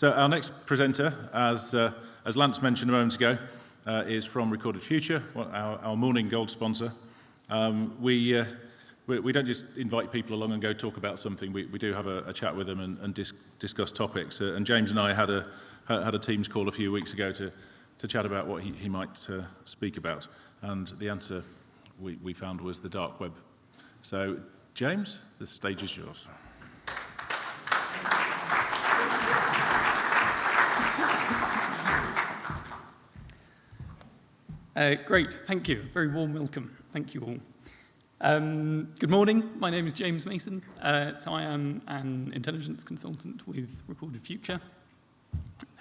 So our next presenter, as Lance mentioned a moment ago, is from Recorded Future, our morning gold sponsor. We don't just invite people along and go talk about something. We do have a chat with them and discuss topics. And James and I had a Teams call a few weeks ago to chat about what he might speak about. And the answer we found was the dark web. So, James, the stage is yours. Great, thank you. Very warm welcome. Thank you all. Good morning. My name is James Mason. So I am an intelligence consultant with Recorded Future.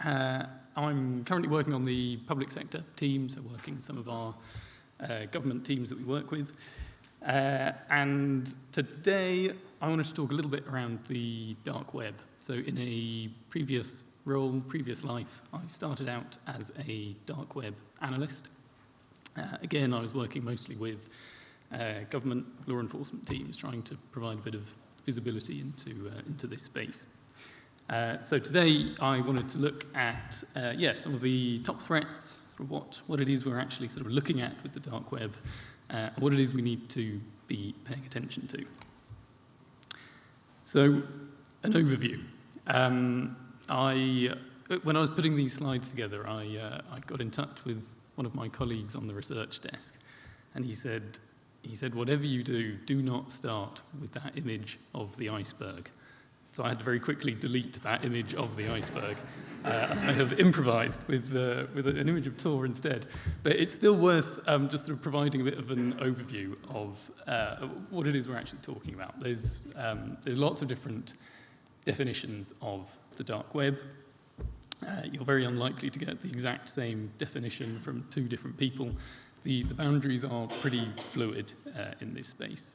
I'm currently working on the public sector team, so working with some of our government teams that we work with. And today I want to talk a little bit around the dark web. So in a previous life, I started out as a dark web analyst. Again, I was working mostly with government law enforcement teams, trying to provide a bit of visibility into this space. So today, I wanted to look at some of the top threats, sort of what it is we're actually sort of looking at with the dark web, and what it is we need to be paying attention to. So, an overview. When I was putting these slides together, I got in touch with one of my colleagues on the research desk, and he said, whatever you do, do not start with that image of the iceberg. So I had to very quickly delete that image of the iceberg. I have improvised with an image of Tor instead, but it's still worth just sort of providing a bit of an overview of what it is we're actually talking about. There's lots of different definitions of the dark web. You're very unlikely to get the exact same definition from two different people. The boundaries are pretty fluid in this space.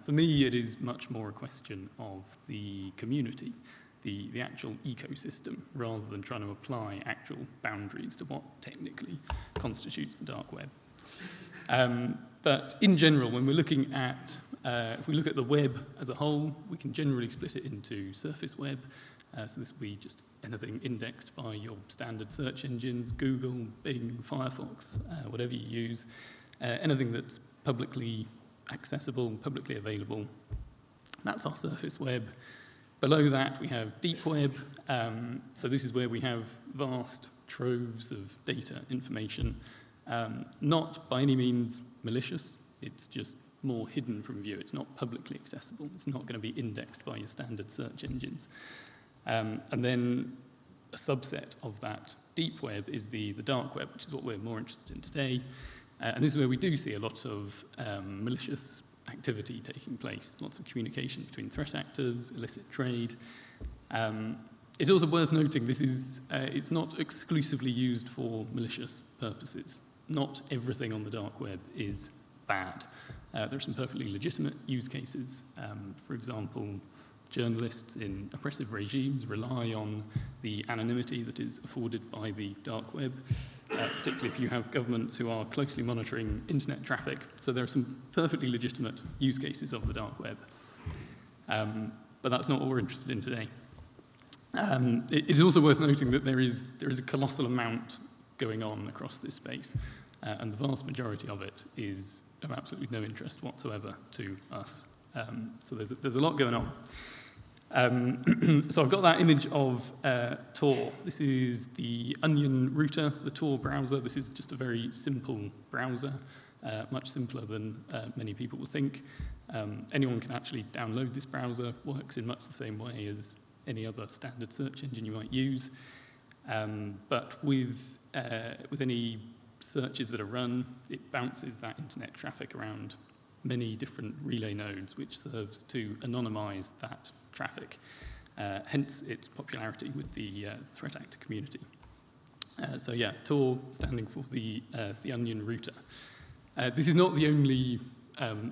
For me, it is much more a question of the community, the actual ecosystem, rather than trying to apply actual boundaries to what technically constitutes the dark web. But in general, when we're looking at, if we look at the web as a whole, we can generally split it into surface web. So this will be just anything indexed by your standard search engines, Google, Bing, Firefox, whatever you use. Anything that's publicly accessible, publicly available. That's our surface web. Below that, we have deep web. So this is where we have vast troves of data, information. Not by any means malicious. It's just more hidden from view. It's not publicly accessible. It's not going to be indexed by your standard search engines. And then a subset of that deep web is the dark web, which is what we're more interested in today. And this is where we do see a lot of malicious activity taking place, lots of communication between threat actors, illicit trade. It's also worth noting it's not exclusively used for malicious purposes. Not everything on the dark web is bad. There are some perfectly legitimate use cases. For example, journalists in oppressive regimes rely on the anonymity that is afforded by the dark web, particularly if you have governments who are closely monitoring internet traffic. So there are some perfectly legitimate use cases of the dark web. But that's not what we're interested in today. It is also worth noting that there is a colossal amount going on across this space, and the vast majority of it is of absolutely no interest whatsoever to us. So there's a lot going on. So I've got that image of Tor. This is the Onion router, the Tor browser. This is just a very simple browser, much simpler than many people would think. Anyone can actually download this browser. Works in much the same way as any other standard search engine you might use. But with any searches that are run, it bounces that internet traffic around many different relay nodes, which serves to anonymize that traffic, hence its popularity with the threat actor community. So yeah, Tor standing for the Onion router. This is not the only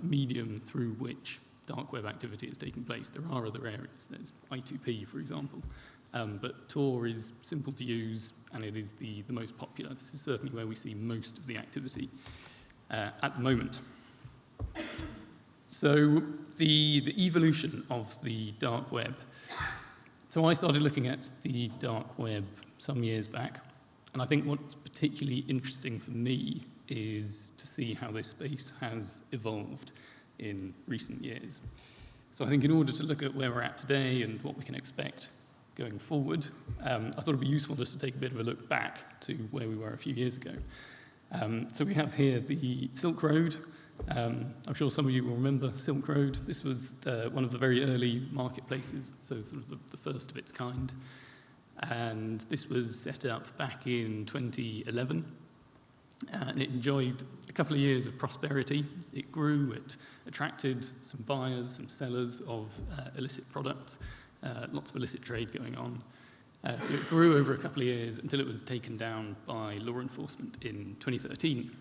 medium through which dark web activity is taking place. There are other areas. There's I2P, for example. But Tor is simple to use, and it is the most popular. This is certainly where we see most of the activity at the moment. So the evolution of the dark web. So I started looking at the dark web some years back, and I think what's particularly interesting for me is to see how this space has evolved in recent years. So I think in order to look at where we're at today and what we can expect going forward, I thought it'd be useful just to take a bit of a look back to where we were a few years ago. So we have here the Silk Road. I'm sure some of you will remember Silk Road. This was one of the very early marketplaces, so sort of the first of its kind. And this was set up back in 2011. And it enjoyed a couple of years of prosperity. It grew, it attracted some buyers, some sellers of illicit products, lots of illicit trade going on. So it grew over a couple of years until it was taken down by law enforcement in 2013.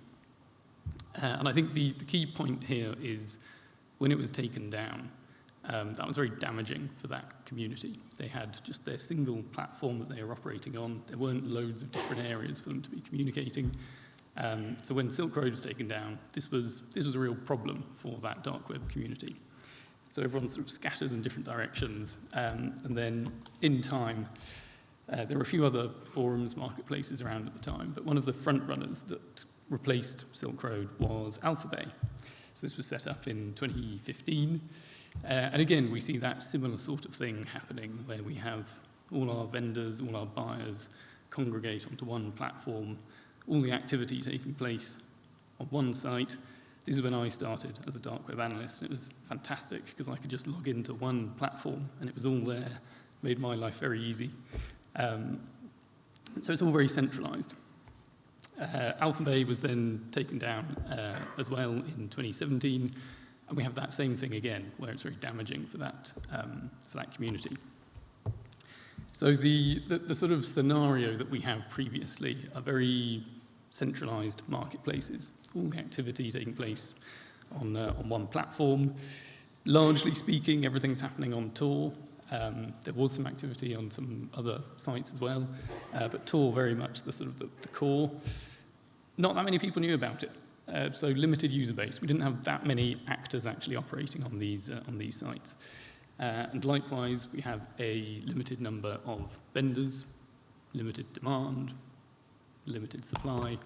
And I think the key point here is when it was taken down, that was very damaging for that community. They had just their single platform that they were operating on. There weren't loads of different areas for them to be communicating. So when Silk Road was taken down, this was a real problem for that dark web community. So everyone sort of scatters in different directions. And then in time, there were a few other forums, marketplaces around at the time, but one of the front runners that replaced Silk Road was Alphabay. So this was set up in 2015. And again, we see that similar sort of thing happening where we have all our vendors, all our buyers congregate onto one platform, all the activity taking place on one site. This is when I started as a dark web analyst. It was fantastic because I could just log into one platform and it was all there, made my life very easy. So it's all very centralized. Alphabay was then taken down as well in 2017, and we have that same thing again, where it's very damaging for that community. So the sort of scenario that we have previously are very centralized marketplaces, all the activity taking place on one platform. Largely speaking, everything's happening on Tor. There was some activity on some other sites as well, but Tor very much the sort of the core. Not that many people knew about it, so limited user base. We didn't have that many actors actually operating on these sites. And likewise, we have a limited number of vendors, limited demand, limited supply,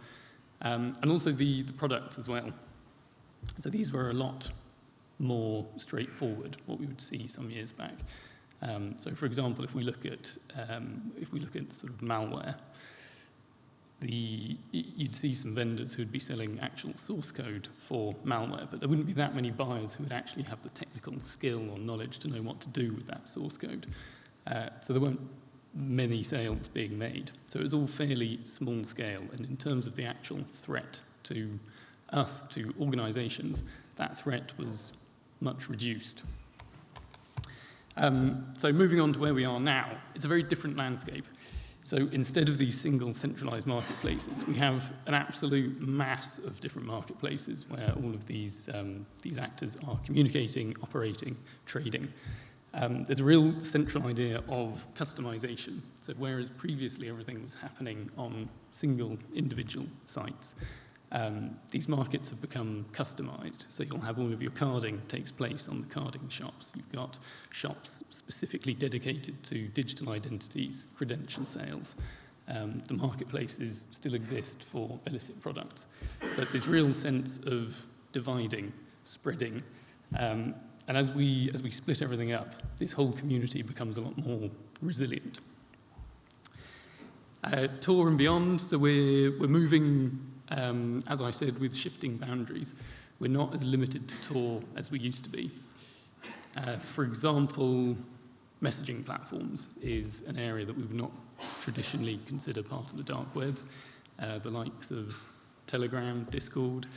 and also the products as well. So these were a lot more straightforward, what we would see some years back. So, for example, if we look at sort of malware, you'd see some vendors who'd be selling actual source code for malware, but there wouldn't be that many buyers who would actually have the technical skill or knowledge to know what to do with that source code. So there weren't many sales being made. So it was all fairly small scale, and in terms of the actual threat to us, to organizations, that threat was much reduced. So moving on to where we are now, it's a very different landscape. So instead of these single centralized marketplaces, we have an absolute mass of different marketplaces where all of these actors are communicating, operating, trading. There's a real central idea of customization. So whereas previously everything was happening on single individual sites, these markets have become customized. So you'll have all of your carding takes place on the carding shops. You've got shops specifically dedicated to digital identities, credential sales. The marketplaces still exist for illicit products. But this real sense of dividing, spreading, and as we split everything up, this whole community becomes a lot more resilient. Tor and beyond, so we're moving, as I said, with shifting boundaries. We're not as limited to Tor as we used to be. For example, messaging platforms is an area that we would not traditionally consider part of the dark web, the likes of Telegram, Discord.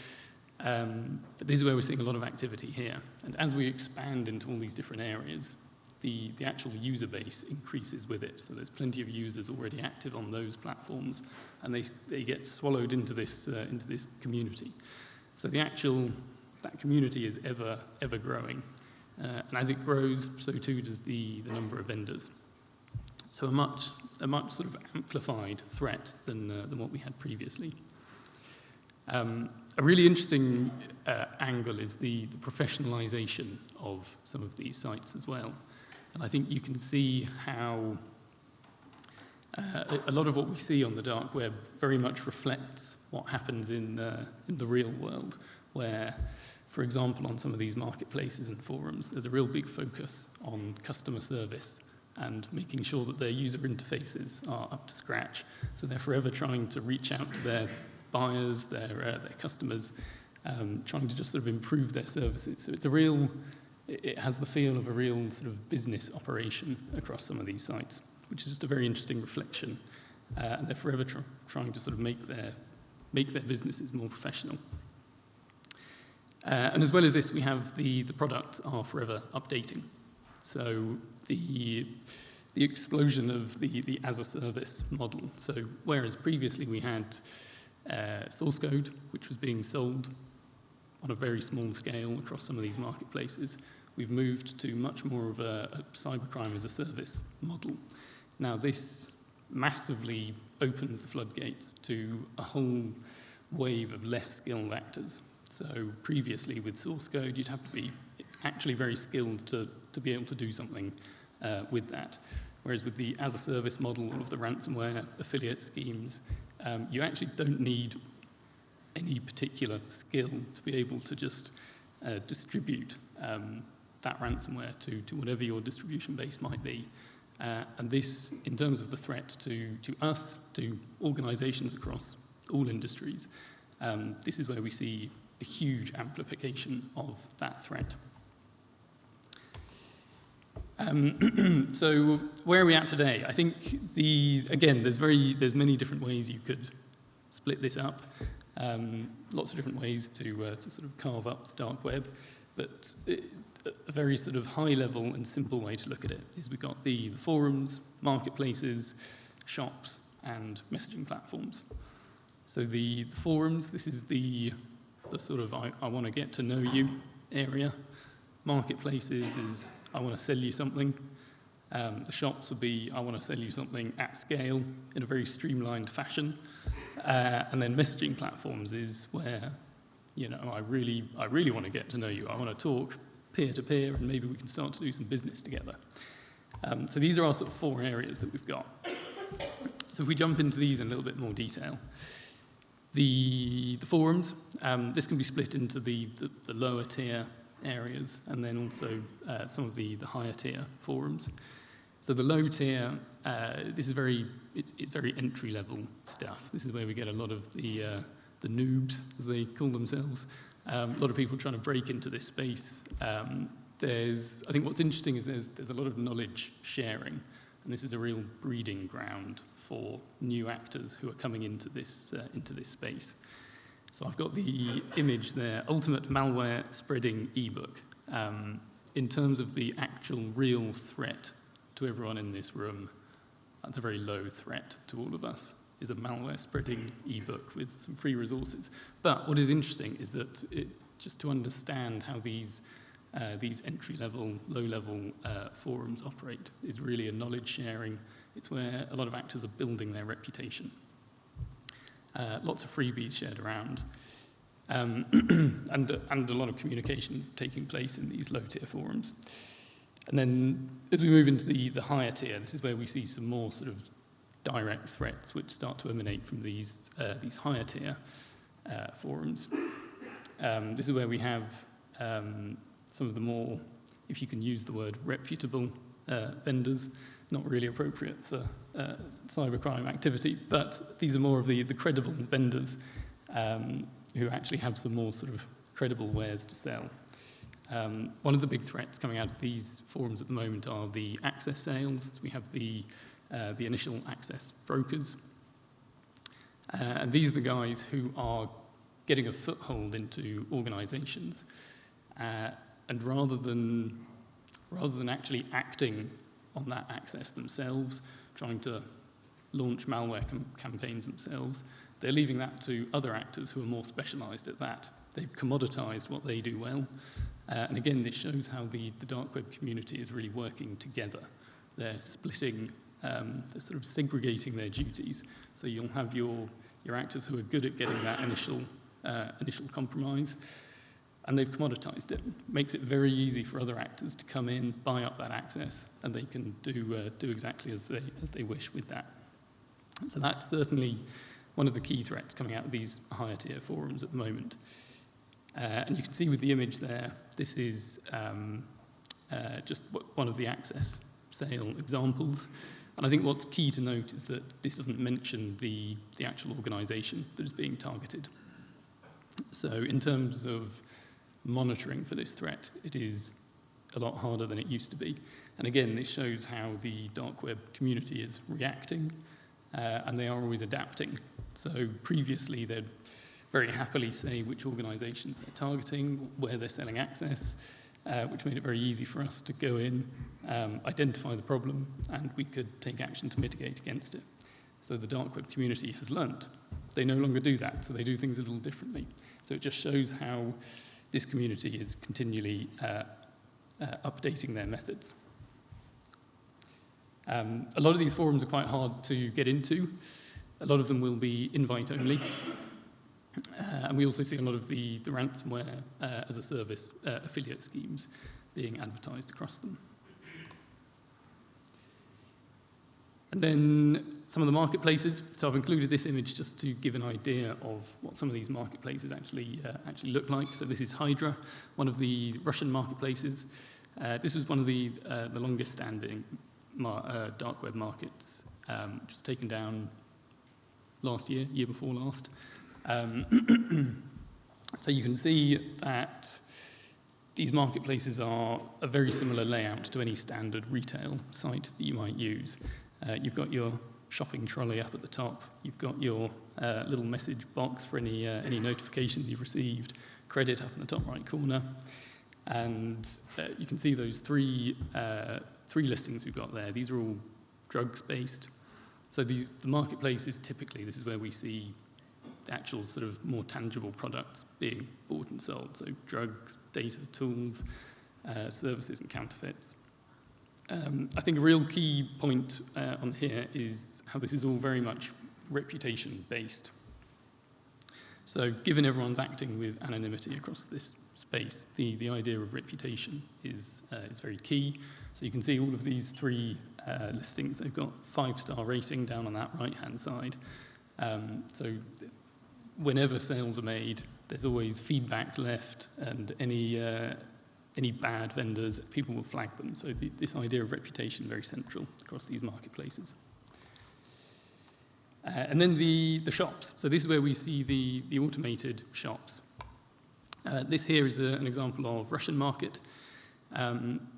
But this is where we're seeing a lot of activity here. And as we expand into all these different areas, the actual user base increases with it. So there's plenty of users already active on those platforms, and they get swallowed into this community. So that community is ever growing. And as it grows, so too does the number of vendors. So a much sort of amplified threat than what we had previously. A really interesting angle is the professionalization of some of these sites as well. And I think you can see how a lot of what we see on the dark web very much reflects what happens in the real world, where, for example, on some of these marketplaces and forums, there's a real big focus on customer service and making sure that their user interfaces are up to scratch. So they're forever trying to reach out to their buyers, their customers, trying to just sort of improve their services. So it has the feel of a real sort of business operation across some of these sites, which is just a very interesting reflection. And they're forever trying to sort of make their businesses more professional. And as well as this, we have the products are forever updating. So the explosion of the as-a-service model. So whereas previously we had source code, which was being sold on a very small scale across some of these marketplaces, we've moved to much more of a cybercrime as a service model. Now this massively opens the floodgates to a whole wave of less skilled actors. So previously with source code, you'd have to be actually very skilled to be able to do something with that. Whereas with the as-a-service model, all of the ransomware affiliate schemes, you actually don't need any particular skill to be able to just distribute that ransomware to whatever your distribution base might be. And this, in terms of the threat to us, to organizations across all industries, this is where we see a huge amplification of that threat. So where are we at today? I think again, there's many different ways you could split this up. Lots of different ways to sort of carve up the dark web, but a very sort of high level and simple way to look at it is we've got the forums, marketplaces, shops, and messaging platforms. So the forums, this is the sort of I want to get to know you area. Marketplaces is I want to sell you something. The shops will be I want to sell you something at scale in a very streamlined fashion. And then messaging platforms is where, I really want to get to know you. I want to talk peer-to-peer, and maybe we can start to do some business together. So these are our sort of 4 areas that we've got. So if we jump into these in a little bit more detail. The forums, this can be split into the lower tier areas and then also some of the higher tier forums. So the low tier, this is it's very entry level stuff. This is where we get a lot of the noobs, as they call themselves. A lot of people trying to break into this space. I think what's interesting is there's a lot of knowledge sharing, and this is a real breeding ground for new actors who are coming into this space. So I've got the image there, Ultimate Malware Spreading eBook. In terms of the actual real threat to everyone in this room, that's a very low threat to all of us, is a malware spreading ebook with some free resources. But what is interesting is that just to understand how these entry-level, low-level forums operate is really a knowledge sharing. It's where a lot of actors are building their reputation. Lots of freebies shared around, and a lot of communication taking place in these low-tier forums. And then as we move into the higher tier, this is where we see some more sort of direct threats which start to emanate from these higher tier forums. This is where we have some of the more, if you can use the word, reputable vendors, not really appropriate for cybercrime activity, but these are more of the credible vendors who actually have some more sort of credible wares to sell. One of the big threats coming out of these forums at the moment are the access sales. We have the initial access brokers. And these are the guys who are getting a foothold into organizations. And rather than actually acting on that access themselves, trying to launch malware campaigns themselves, they're leaving that to other actors who are more specialized at that. They've commoditized what they do well. And again, this shows how the dark web community is really working together. They're splitting, they're sort of segregating their duties. So you'll have your actors who are good at getting that initial compromise. And they've commoditized it. Makes it very easy for other actors to come in, buy up that access, and they can do exactly as they wish with that. So that's certainly one of the key threats coming out of these higher tier forums at the moment. And you can see with the image there, this is just one of the access sale examples. And I think what's key to note is that this doesn't mention the actual organization that is being targeted. So in terms of monitoring for this threat, it is a lot harder than it used to be. And again, this shows how the dark web community is reacting, and they are always adapting. So previously, they'd very happily say which organizations they're targeting, where they're selling access, which made it very easy for us to go in, identify the problem, and we could take action to mitigate against it. So the dark web community has learnt. They no longer do that, so they do things a little differently. So it just shows how this community is continually updating their methods. A lot of these forums are quite hard to get into. A lot of them will be invite-only. And we also see a lot of the ransomware as a service affiliate schemes being advertised across them. And then some of the marketplaces. So I've included this image just to give an idea of what some of these marketplaces actually look like. So this is Hydra, one of the Russian marketplaces. This was one of the longest standing dark web markets, which was taken down last year before last. So you can see that these marketplaces are a very similar layout to any standard retail site that you might use. You've got your shopping trolley up at the top. You've got your little message box for any notifications you've received, credit up in the top right corner. And you can see those three listings we've got there. These are all drugs-based. So the marketplaces, typically, this is where we see the actual sort of more tangible products being bought and sold. So drugs, data, tools, services, and counterfeits. I think a real key point on here is how this is all very much reputation-based. So given everyone's acting with anonymity across this space, the idea of reputation is very key. So you can see all of these three listings. They've got 5-star rating down on that right-hand side. So whenever sales are made, there's always feedback left, and any bad vendors, people will flag them. So this idea of reputation very central across these marketplaces. And then the shops. So this is where we see the automated shops. This here is an example of Russian market.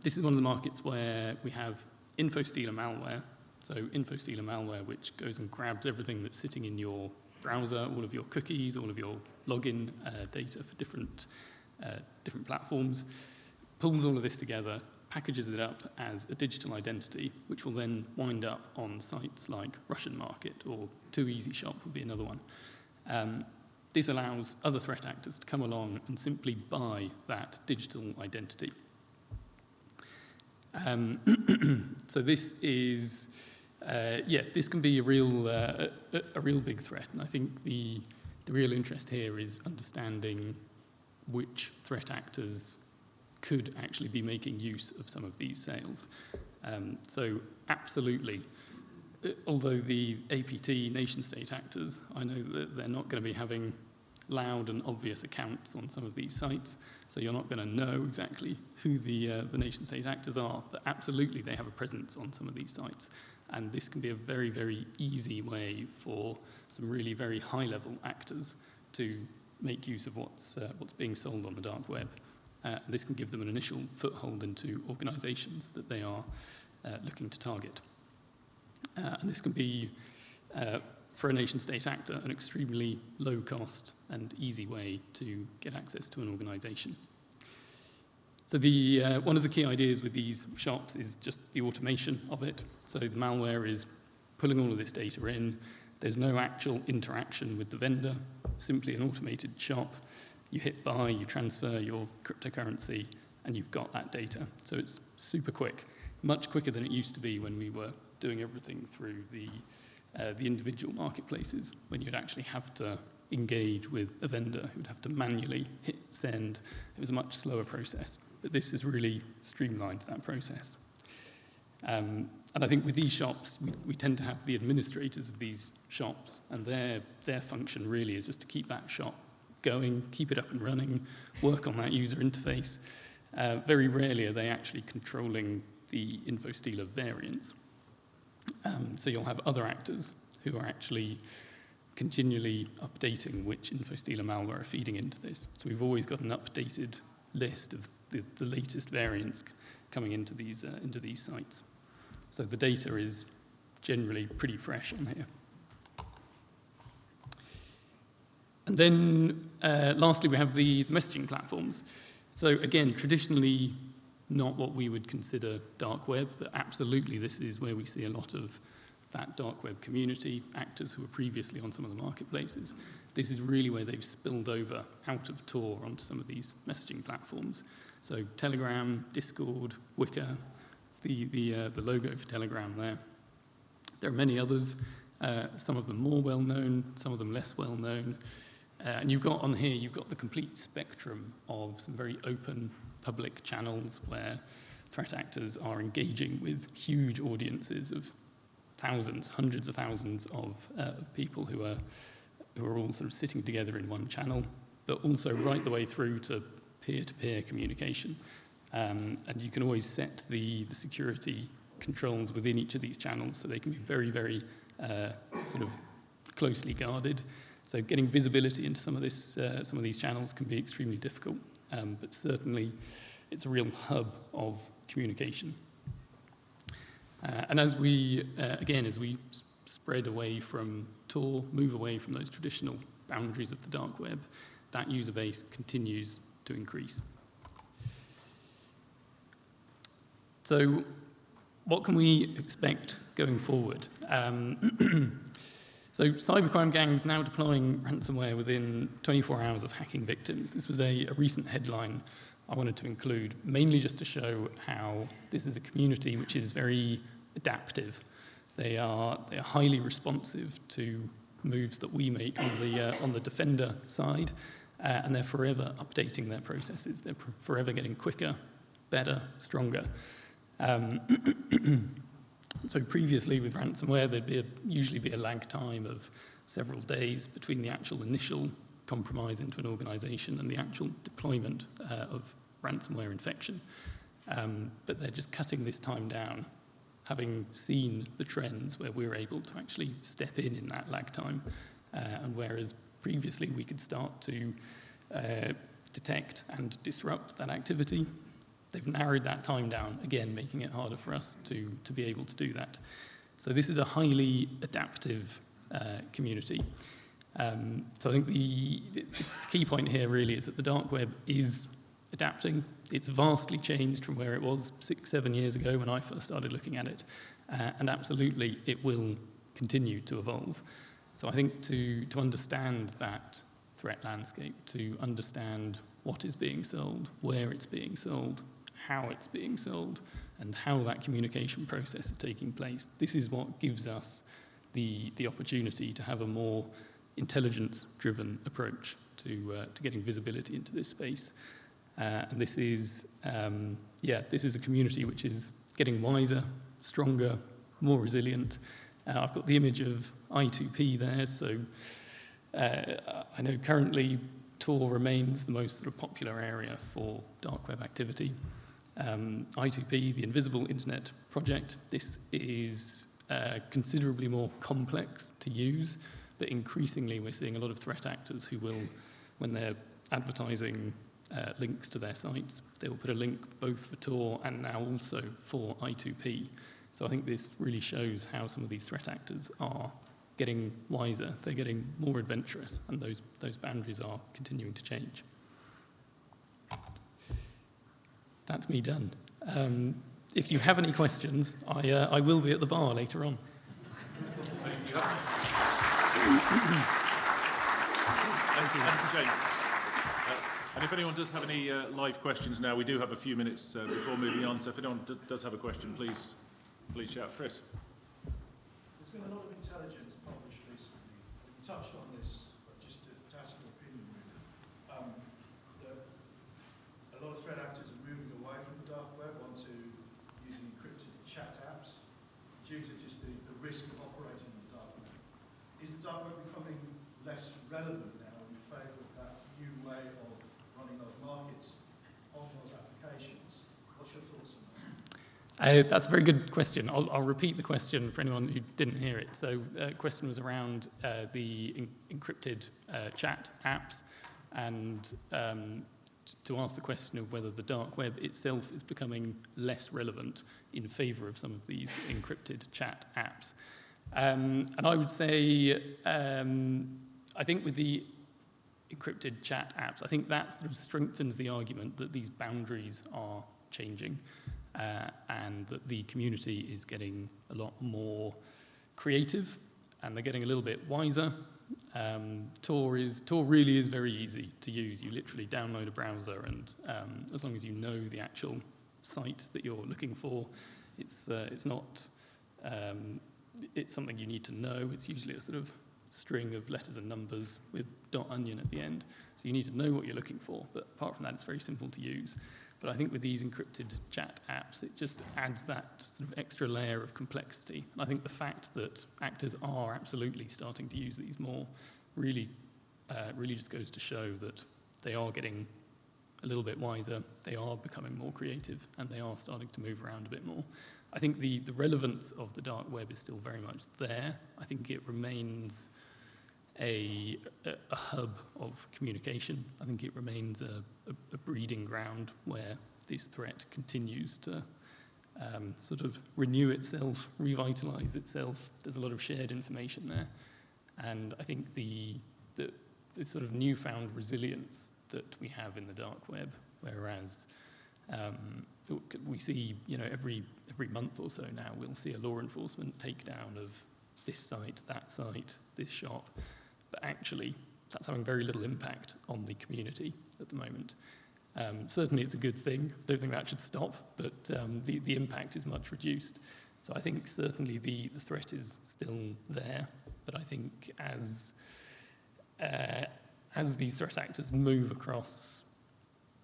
This is one of the markets where we have InfoStealer malware. So InfoStealer malware, which goes and grabs everything that's sitting in your browser, all of your cookies, all of your login data for different platforms, pulls all of this together, packages it up as a digital identity, which will then wind up on sites like Russian Market or 2EasyShop would be another one. This allows other threat actors to come along and simply buy that digital identity. So this is, this can be a real big threat. And I think the real interest here is understanding which threat actors could actually be making use of some of these sales. So absolutely, although the APT nation-state actors, I know that they're not going to be having loud and obvious accounts on some of these sites, so you're not going to know exactly who the nation-state actors are, but absolutely they have a presence on some of these sites. And this can be a very, very easy way for some really very high-level actors to make use of what's being sold on the dark web. This can give them an initial foothold into organizations that they are looking to target. And this can be, for a nation-state actor, an extremely low-cost and easy way to get access to an organization. So one of the key ideas with these shops is just the automation of it. So the malware is pulling all of this data in. There's no actual interaction with the vendor, simply an automated shop. You hit buy, you transfer your cryptocurrency, and you've got that data. So it's super quick, much quicker than it used to be when we were doing everything through the individual marketplaces, when you'd actually have to engage with a vendor who'd have to manually hit send. It was a much slower process, but this has really streamlined that process. And I think with these shops, we tend to have the administrators of these shops, and their function really is just to keep that shop going, keep it up and running, work on that user interface. Very rarely are they actually controlling the InfoStealer variants. So you'll have other actors who are actually continually updating which InfoStealer malware are feeding into this. So we've always got an updated list of the latest variants coming into these sites. So the data is generally pretty fresh on here. And then lastly, we have the messaging platforms. So again, traditionally not what we would consider dark web, but absolutely this is where we see a lot of that dark web community, actors who were previously on some of the marketplaces. This is really where they've spilled over out of Tor onto some of these messaging platforms. So Telegram, Discord, Wickr, it's the logo for Telegram there. There are many others, some of them more well-known, some of them less well-known. And you've got on here, you've got the complete spectrum of some very open public channels where threat actors are engaging with huge audiences of thousands, hundreds of thousands of people who are all sort of sitting together in one channel, but also right the way through to peer-to-peer communication. And you can always set the security controls within each of these channels so they can be very, very sort of closely guarded. So getting visibility into some of these channels can be extremely difficult, but certainly it's a real hub of communication. And as we spread away from Tor, move away from those traditional boundaries of the dark web, that user base continues to increase. So what can we expect going forward? So cybercrime gangs now deploying ransomware within 24 hours of hacking victims. This was a recent headline I wanted to include, mainly just to show how this is a community which is very adaptive. They are highly responsive to moves that we make on the defender side, and they're forever updating their processes. They're forever getting quicker, better, stronger. So previously with ransomware, there'd usually be a lag time of several days between the actual initial compromise into an organization and the actual deployment of ransomware infection. But they're just cutting this time down, having seen the trends where we're able to actually step in that lag time. And whereas previously we could start to detect and disrupt that activity, they've narrowed that time down, again, making it harder for us to be able to do that. So this is a highly adaptive community. So I think the key point here really is that the dark web is adapting. It's vastly changed from where it was 6-7 years ago when I first started looking at it. And absolutely, it will continue to evolve. So I think to understand that threat landscape, to understand what is being sold, where it's being sold, how it's being sold, and how that communication process is taking place. This is what gives us the opportunity to have a more intelligence-driven approach to getting visibility into this space. And this is a community which is getting wiser, stronger, more resilient. I've got the image of I2P there, so I know currently Tor remains the most sort of popular area for dark web activity. I2P, the Invisible Internet Project, this is considerably more complex to use, but increasingly we're seeing a lot of threat actors who will, when they're advertising links to their sites, they will put a link both for Tor and now also for I2P. So I think this really shows how some of these threat actors are getting wiser, they're getting more adventurous, and those boundaries are continuing to change. That's me done. If you have any questions, I will be at the bar later on. Thank you, James. And if anyone does have any live questions now, we do have a few minutes before moving on. So if anyone does have a question, please shout. Chris. There's been a lot of intelligence published recently. You touched on this, but just to threat actors are moving away from the dark web onto using encrypted chat apps due to just the risk of operating in the dark web. Is the dark web becoming less relevant now in favour of that new way of running those markets on those applications? What's your thoughts on that? That's a very good question. I'll repeat the question for anyone who didn't hear it. So the question was around the encrypted chat apps and to ask the question of whether the dark web itself is becoming less relevant in favour of some of these encrypted chat apps. And I would say, I think with the encrypted chat apps, I think that sort of strengthens the argument that these boundaries are changing and that the community is getting a lot more creative and they're getting a little bit wiser. Tor really is very easy to use. You literally download a browser and as long as you know the actual site that you're looking for, it's not, it's something you need to know. It's usually a sort of string of letters and numbers with .onion at the end. So you need to know what you're looking for, but apart from that, it's very simple to use. But I think with these encrypted chat apps, it just adds that sort of extra layer of complexity. And I think the fact that actors are absolutely starting to use these more really just goes to show that they are getting a little bit wiser, they are becoming more creative, and they are starting to move around a bit more. I think the relevance of the dark web is still very much there. I think it remains a hub of communication. I think it remains a breeding ground where this threat continues to sort of renew itself, revitalise itself. There's a lot of shared information there. And I think the sort of newfound resilience that we have in the dark web, whereas we see, every month or so now, we'll see a law enforcement takedown of this site, that site, this shop. But actually, that's having very little impact on the community at the moment. Certainly, it's a good thing. I don't think that should stop, but the impact is much reduced. So I think certainly the threat is still there. But I think as these threat actors move across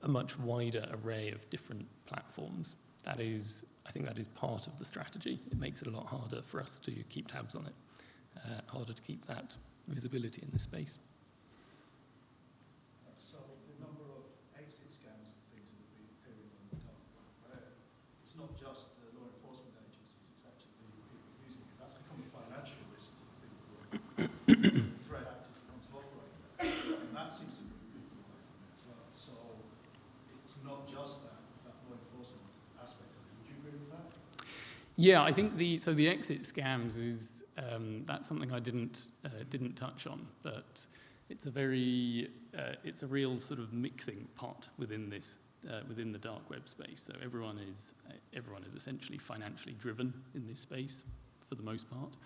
a much wider array of different platforms, I think that is part of the strategy. It makes it a lot harder for us to keep tabs on it, harder to keep that visibility in this space. So the number of exit scams and things that have been appearing on the dark web, it's not just the law enforcement agencies, it's actually the people using it. That's become a financial risk to the people who are threat actors who want to operate there. And that seems to move people away from it as well. So it's not just that law enforcement aspect of it. Would you agree with that? Yeah, I think the exit scams is that's something I didn't touch on, but it's a real sort of mixing pot within this within the dark web space. So everyone is essentially financially driven in this space for the most part,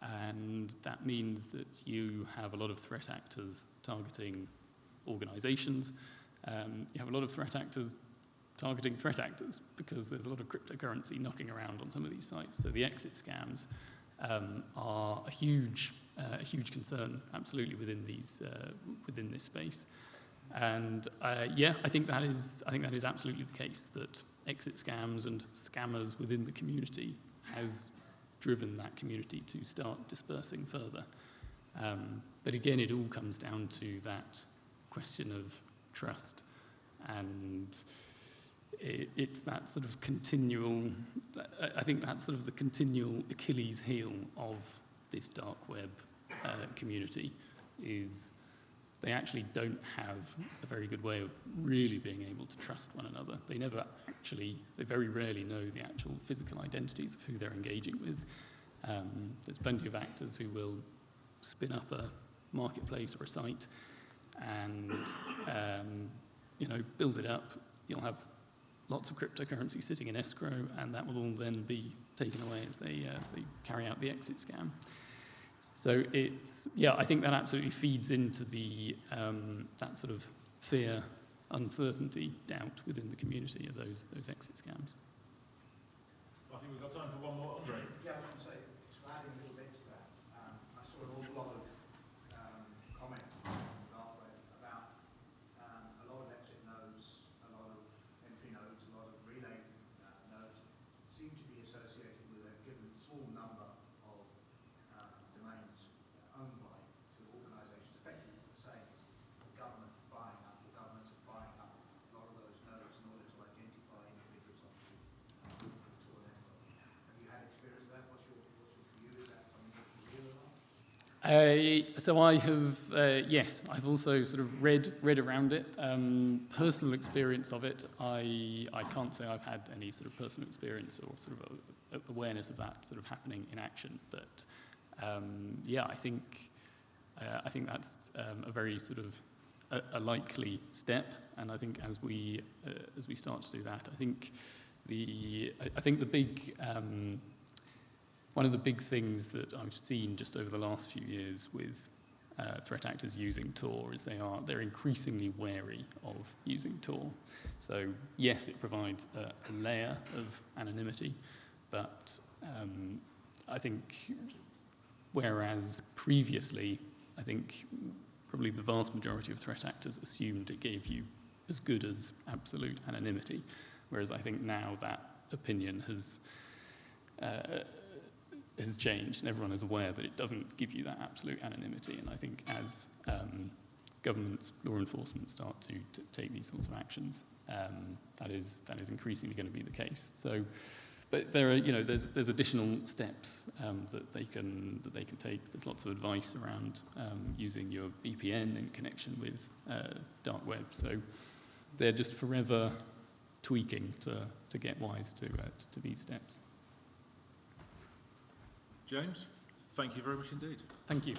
and that means that you have a lot of threat actors targeting organisations. You have a lot of threat actors targeting threat actors because there's a lot of cryptocurrency knocking around on some of these sites. So the exit scams are a huge concern, absolutely, within this space. And I think that is absolutely the case, that exit scams and scammers within the community has driven that community to start dispersing further. But again, it all comes down to that question of trust, and it's that sort of continual, I think that's sort of the continual Achilles heel of this dark web community, is they actually don't have a very good way of really being able to trust one another. They very rarely know the actual physical identities of who they're engaging with. There's plenty of actors who will spin up a marketplace or a site and build it up. You'll have lots of cryptocurrency sitting in escrow, and that will all then be taken away as they carry out the exit scam. So I think that absolutely feeds into the that sort of fear, uncertainty, doubt within the community of those exit scams. I think we've got time for one more, Andre. Yeah, I was going to say, to add a little bit to that, I saw an awful lot of comments on the dark web about a lot of exit nodes, a lot of So I have, yes, I've also sort of read around it. Personal experience of it, I can't say I've had any sort of personal experience or sort of awareness of that sort of happening in action. But yeah, I think that's a very sort of a likely step. And I think as we start to do that, I think the big one of the big things that I've seen just over the last few years with threat actors using Tor is they're increasingly wary of using Tor. So yes, it provides a layer of anonymity, but I think whereas previously, I think probably the vast majority of threat actors assumed it gave you as good as absolute anonymity, whereas I think now that opinion has changed, and everyone is aware that it doesn't give you that absolute anonymity. And I think as governments, law enforcement start to take these sorts of actions, that is increasingly going to be the case. So, but there are, there's additional steps that they can take. There's lots of advice around using your VPN in connection with dark web. So they're just forever tweaking to get wise to these steps. James, thank you very much indeed. Thank you.